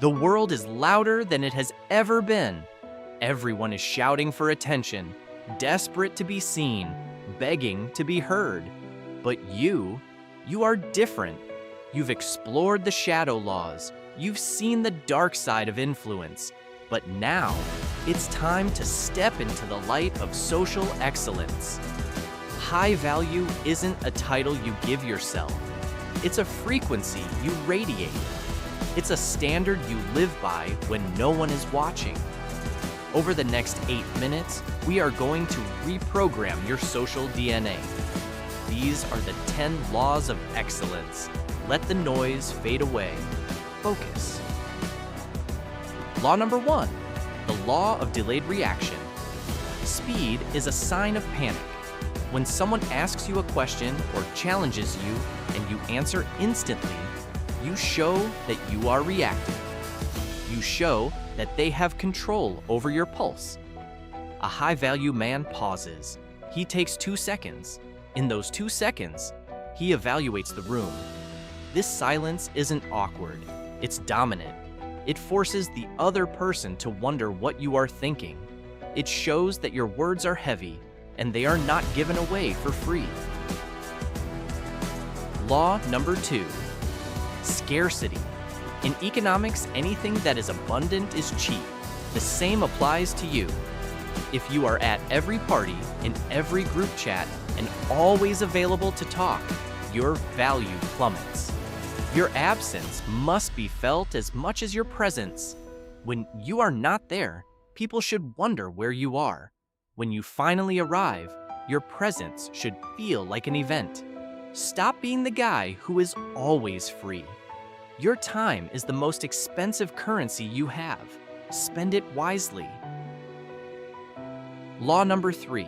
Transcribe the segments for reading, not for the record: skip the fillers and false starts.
The world is louder than it has ever been. Everyone is shouting for attention, desperate to be seen, begging to be heard. But you are different. You've explored the shadow laws. You've seen the dark side of influence. But now, it's time to step into the light of social excellence. High value isn't a title you give yourself. It's a frequency you radiate. It's a standard you live by when no one is watching. Over the next 8 minutes, we are going to reprogram your social DNA. These are the 10 laws of excellence. Let the noise fade away. Focus. Law number 1, the law of delayed reaction. Speed is a sign of panic. When someone asks you a question or challenges you and you answer instantly, you show that you are reactive. You show that they have control over your pulse. A high-value man pauses. He takes 2 seconds. In those 2 seconds, he evaluates the room. This silence isn't awkward. It's dominant. It forces the other person to wonder what you are thinking. It shows that your words are heavy and they are not given away for free. Law number 2, scarcity. In economics, anything that is abundant is cheap. The same applies to you. If you are at every party, in every group chat, and always available to talk, your value plummets. Your absence must be felt as much as your presence. When you are not there, people should wonder where you are. When you finally arrive, your presence should feel like an event. Stop being the guy who is always free. Your time is the most expensive currency you have. Spend it wisely. Law number 3,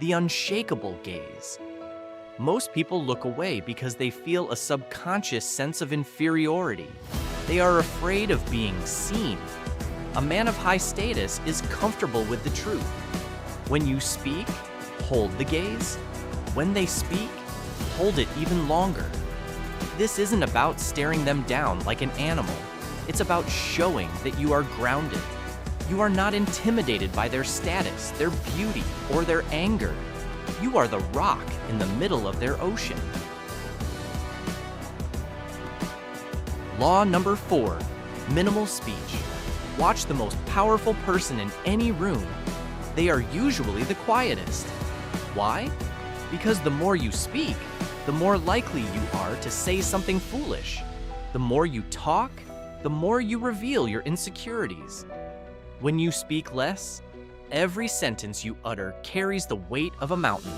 the unshakable gaze. Most people look away because they feel a subconscious sense of inferiority. They are afraid of being seen. A man of high status is comfortable with the truth. When you speak, hold the gaze. When they speak, hold it even longer. This isn't about staring them down like an animal. It's about showing that you are grounded. You are not intimidated by their status, their beauty, or their anger. You are the rock in the middle of their ocean. Law number 4, minimal speech. Watch the most powerful person in any room. They are usually the quietest. Why? Because the more you speak, the more likely you are to say something foolish. The more you talk, the more you reveal your insecurities. When you speak less, every sentence you utter carries the weight of a mountain.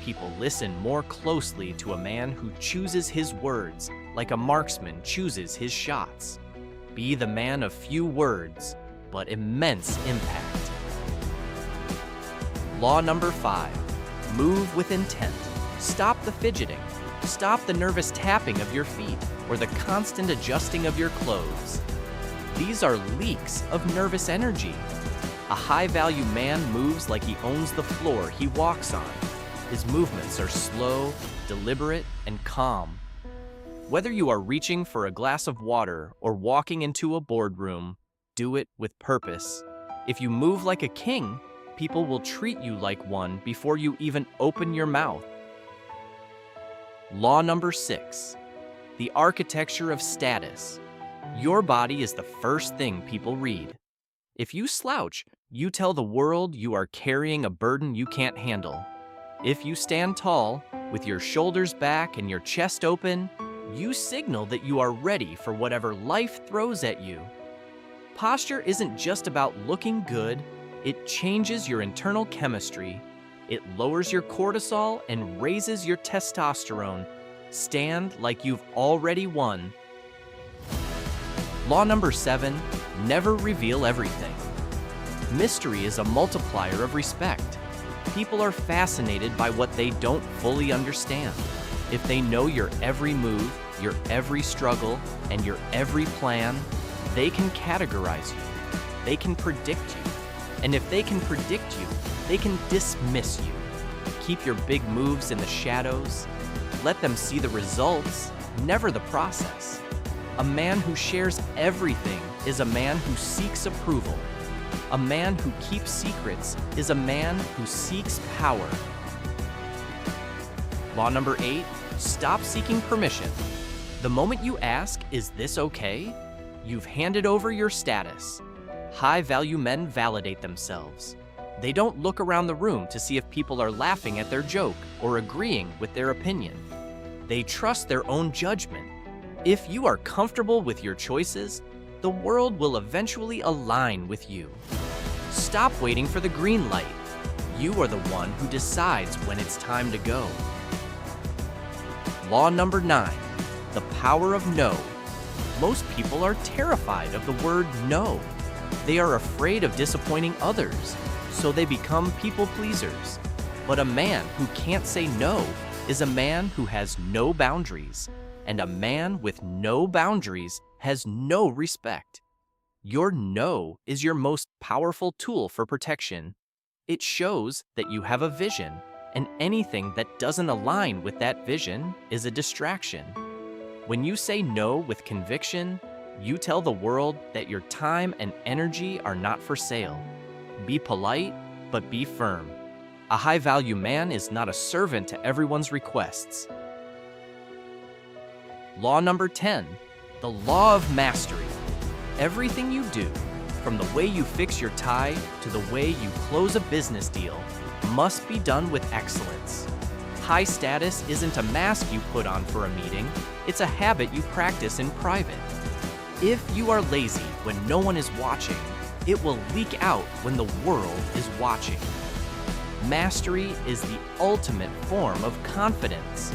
People listen more closely to a man who chooses his words like a marksman chooses his shots. Be the man of few words, but immense impact. Law number 5, move with intent. Stop the fidgeting. Stop the nervous tapping of your feet or the constant adjusting of your clothes. These are leaks of nervous energy. A high-value man moves like he owns the floor he walks on. His movements are slow, deliberate, and calm. Whether you are reaching for a glass of water or walking into a boardroom, do it with purpose. If you move like a king, people will treat you like one before you even open your mouth. Law number 6, the architecture of status. Your body is the first thing people read. If you slouch, you tell the world you are carrying a burden you can't handle. If you stand tall, with your shoulders back and your chest open, you signal that you are ready for whatever life throws at you. Posture isn't just about looking good, it changes your internal chemistry. It lowers your cortisol and raises your testosterone. Stand like you've already won. Law number 7, never reveal everything. Mystery is a multiplier of respect. People are fascinated by what they don't fully understand. If they know your every move, your every struggle, and your every plan, they can categorize you. They can predict you. And if they can predict you, they can dismiss you. Keep your big moves in the shadows. Let them see the results, never the process. A man who shares everything is a man who seeks approval. A man who keeps secrets is a man who seeks power. Law number 8, stop seeking permission. The moment you ask, "Is this okay?" you've handed over your status. High-value men validate themselves. They don't look around the room to see if people are laughing at their joke or agreeing with their opinion. They trust their own judgment. If you are comfortable with your choices, the world will eventually align with you. Stop waiting for the green light. You are the one who decides when it's time to go. Law number 9, the power of no. Most people are terrified of the word no. They are afraid of disappointing others, so they become people pleasers. But a man who can't say no is a man who has no boundaries, and a man with no boundaries has no respect. Your no is your most powerful tool for protection. It shows that you have a vision, and anything that doesn't align with that vision is a distraction. When you say no with conviction, you tell the world that your time and energy are not for sale. Be polite, but be firm. A high-value man is not a servant to everyone's requests. Law number 10, the law of mastery. Everything you do, from the way you fix your tie to the way you close a business deal, must be done with excellence. High status isn't a mask you put on for a meeting, it's a habit you practice in private. If you are lazy when no one is watching, it will leak out when the world is watching. Mastery is the ultimate form of confidence.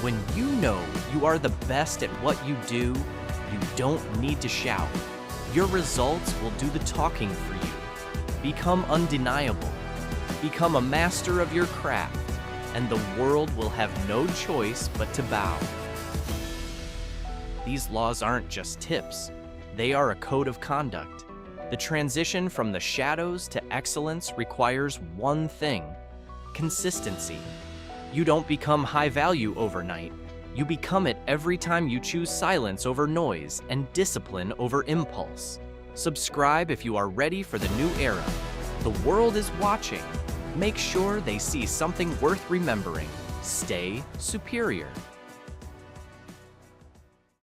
When you know you are the best at what you do, you don't need to shout. Your results will do the talking for you. Become undeniable. Become a master of your craft, and the world will have no choice but to bow. These laws aren't just tips. They are a code of conduct. The transition from the shadows to excellence requires one thing: consistency. You don't become high value overnight. You become it every time you choose silence over noise and discipline over impulse. Subscribe if you are ready for the new era. The world is watching. Make sure they see something worth remembering. Stay superior.